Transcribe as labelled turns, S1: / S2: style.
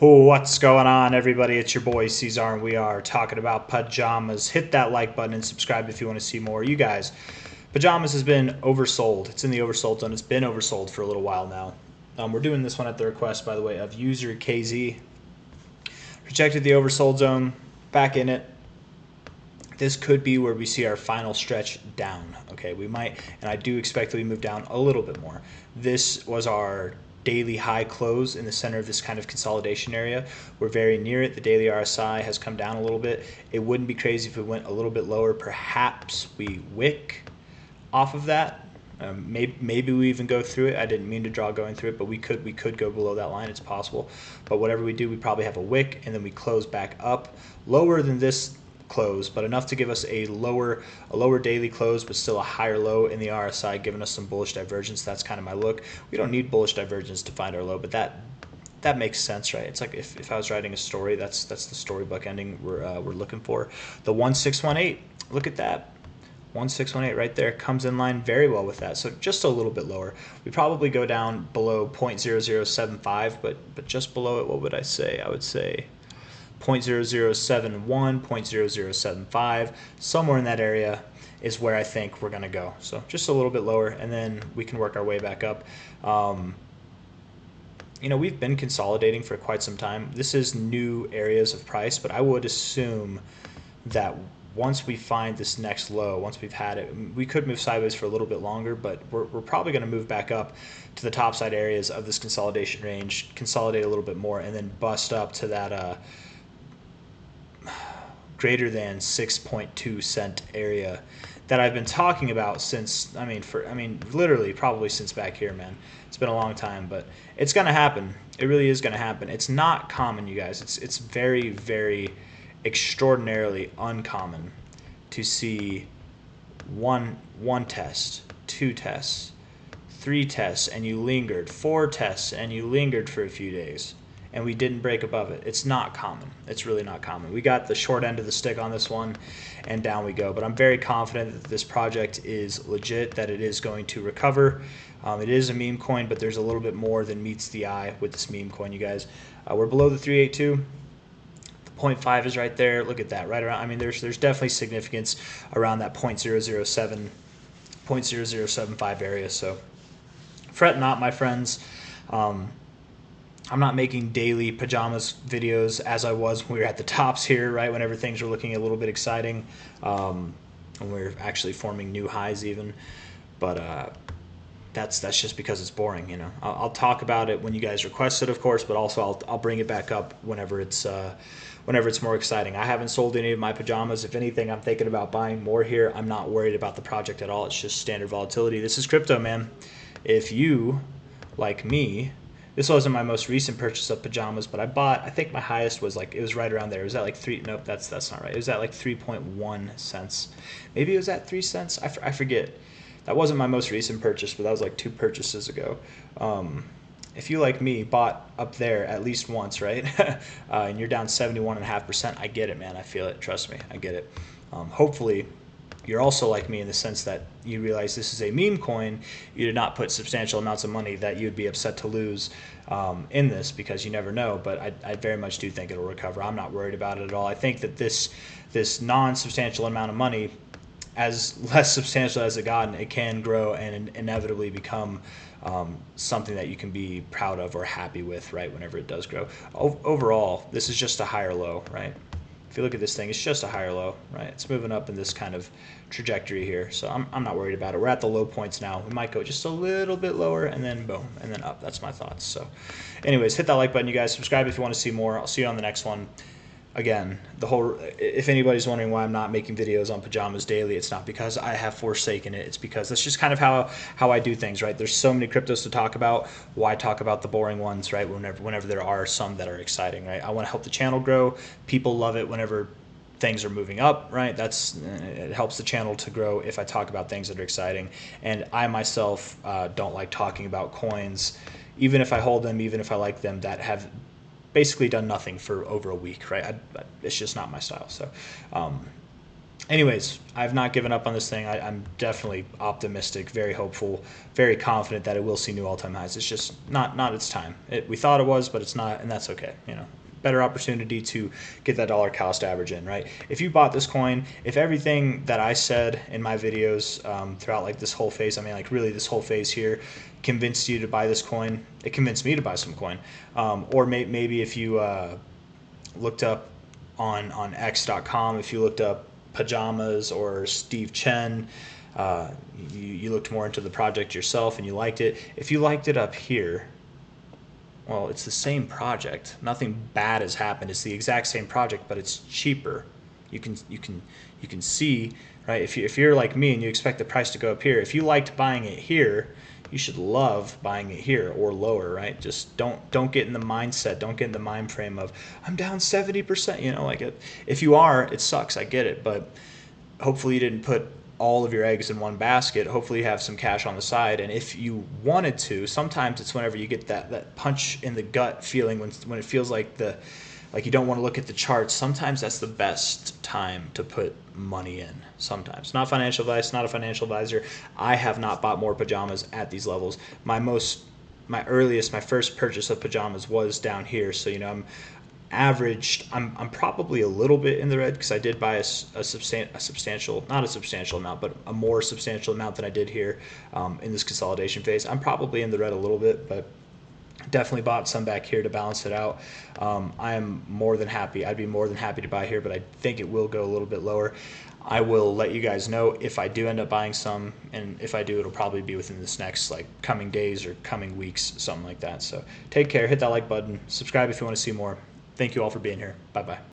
S1: What's going on, everybody? It's your boy C-Zar, and we are talking about pajamas. Hit that like button and subscribe if you want to see more. You guys, pajamas has been oversold. It's in the oversold zone. It's been oversold for a little while now. We're doing this one at the request, by the way, of user KZ. Rejected the oversold zone, back in it. This could be where we see our final stretch down. Okay, we might, and I do expect that we move down a little bit more. This was our daily high close in the center of this kind of consolidation area. We're very near it. The daily RSI has come down a little bit. It wouldn't be crazy if we went a little bit lower. Perhaps we wick off of that. Maybe we even go through it. I didn't mean to draw going through it, but we could go below that line. It's possible. But whatever we do, we probably have a wick, and then we close back up lower than this close, but enough to give us a lower daily close, but still a higher low in the RSI, giving us some bullish divergence. That's kind of my look. We don't need bullish divergence to find our low, but that makes sense, right? It's like if I was writing a story, that's the storybook ending we're looking for. The 1618, look at that. 1618 right there comes in line very well with that. So just a little bit lower. We probably go down below 0.0075, but just below it, what would I say? I would say 0.0071, 0.0075, somewhere in that area is where I think we're going to go. So just a little bit lower, and then we can work our way back up. We've been consolidating for quite some time. This is new areas of price, but I would assume that once we find this next low, once we've had it, we could move sideways for a little bit longer, but we're probably going to move back up to the top side areas of this consolidation range, consolidate a little bit more, and then bust up to that greater than 6.2 cent area that I've been talking about since, literally probably since back here, man. It's been a long time, but it's going to happen. It really is going to happen. It's not common, you guys. It's very, very extraordinarily uncommon to see one test, two tests, three tests, and you lingered, four tests, and you lingered for a few days, and we didn't break above it. It's not common. It's really not common. We got the short end of the stick on this one, and down we go. But I'm very confident that this project is legit, that it is going to recover. It is a meme coin, but there's a little bit more than meets the eye with this meme coin, you guys. We're below the 382. The 0.5 is right there. Look at that, right around. There's definitely significance around that 0.007, 0.0075 area. So fret not, my friends. I'm not making daily pajamas videos as I was when we were at the tops here, right? Whenever things were looking a little bit exciting, when we were actually forming new highs even. But that's just because it's boring, I'll talk about it when you guys request it, of course, but also I'll bring it back up whenever it's more exciting. I haven't sold any of my pajamas. If anything, I'm thinking about buying more here. I'm not worried about the project at all. It's just standard volatility. This is crypto, man. If you, like me, this wasn't my most recent purchase of pajamas, but I think my highest was it was right around there. It was at like nope, that's not right. It was at like 3.1 cents. Maybe it was at 3 cents. I forget. That wasn't my most recent purchase, but that was like 2 purchases ago. If you, like me, bought up there at least once, right? And you're down 71.5%, I get it, man. I feel it. Trust me, I get it. Hopefully, you're also like me in the sense that you realize this is a meme coin. You did not put substantial amounts of money that you'd be upset to lose in this, because you never know. But I very much do think it'll recover. I'm not worried about it at all. I think that this non-substantial amount of money, as less substantial as it gotten, it can grow and inevitably become something that you can be proud of or happy with, right, whenever it does grow. Overall, this is just a higher low, right? If you look at this thing, it's just a higher low, right? It's moving up in this kind of trajectory here, so I'm not worried about it. We're at the low points now. We might go just a little bit lower, and then boom, and then up. That's my thoughts. So anyways, hit that like button, you guys. Subscribe if you want to see more. I'll see you on the next one. Again, if anybody's wondering why I'm not making videos on pajamas daily, it's not because I have forsaken it. It's because that's just kind of how I do things, right? There's so many cryptos to talk about. Why talk about the boring ones, right? Whenever there are some that are exciting, right? I want to help the channel grow. People love it whenever things are moving up, right? It helps the channel to grow if I talk about things that are exciting. And I myself don't like talking about coins, even if I hold them, even if I like them, that have basically done nothing for over a week, right? It's just not my style. So anyways, I've not given up on this thing. I'm definitely optimistic, very hopeful, very confident that it will see new all-time highs. It's just not its time. We thought it was, but it's not, and that's okay. Better opportunity to get that dollar cost average in, right? If you bought this coin, if everything that I said in my videos throughout like this whole phase, I mean like really this whole phase here, convinced you to buy this coin, it convinced me to buy some coin. Or maybe if you looked up on X.com, if you looked up Pajamas or Steve Chen, you looked more into the project yourself and you liked it. If you liked it up here, well, it's the same project. Nothing bad has happened. It's the exact same project, but it's cheaper. You can see, right? If you're like me and you expect the price to go up here, if you liked buying it here, you should love buying it here or lower, right? Just don't get in the mindset, don't get in the mind frame of I'm down 70%. If you are, it sucks. I get it, but hopefully you didn't put all of your eggs in one basket. Hopefully you have some cash on the side, and if you wanted to, sometimes it's whenever you get that punch in the gut feeling when it feels like you don't want to look at the charts. Sometimes that's the best time to put money in. Sometimes. Not financial advice, not a financial advisor. I have not bought more Pajamas at these levels. My first purchase of Pajamas was down here, so I'm probably a little bit in the red because I did buy a substantial, not a substantial amount, but a more substantial amount than I did here in this consolidation phase. I'm probably in the red a little bit, but definitely bought some back here to balance it out. I am more than happy. I'd be more than happy to buy here, but I think it will go a little bit lower. I will let you guys know if I do end up buying some, and if I do, it'll probably be within this next coming days or coming weeks, something like that. So take care, hit that like button, subscribe if you want to see more. Thank you all for being here. Bye-bye.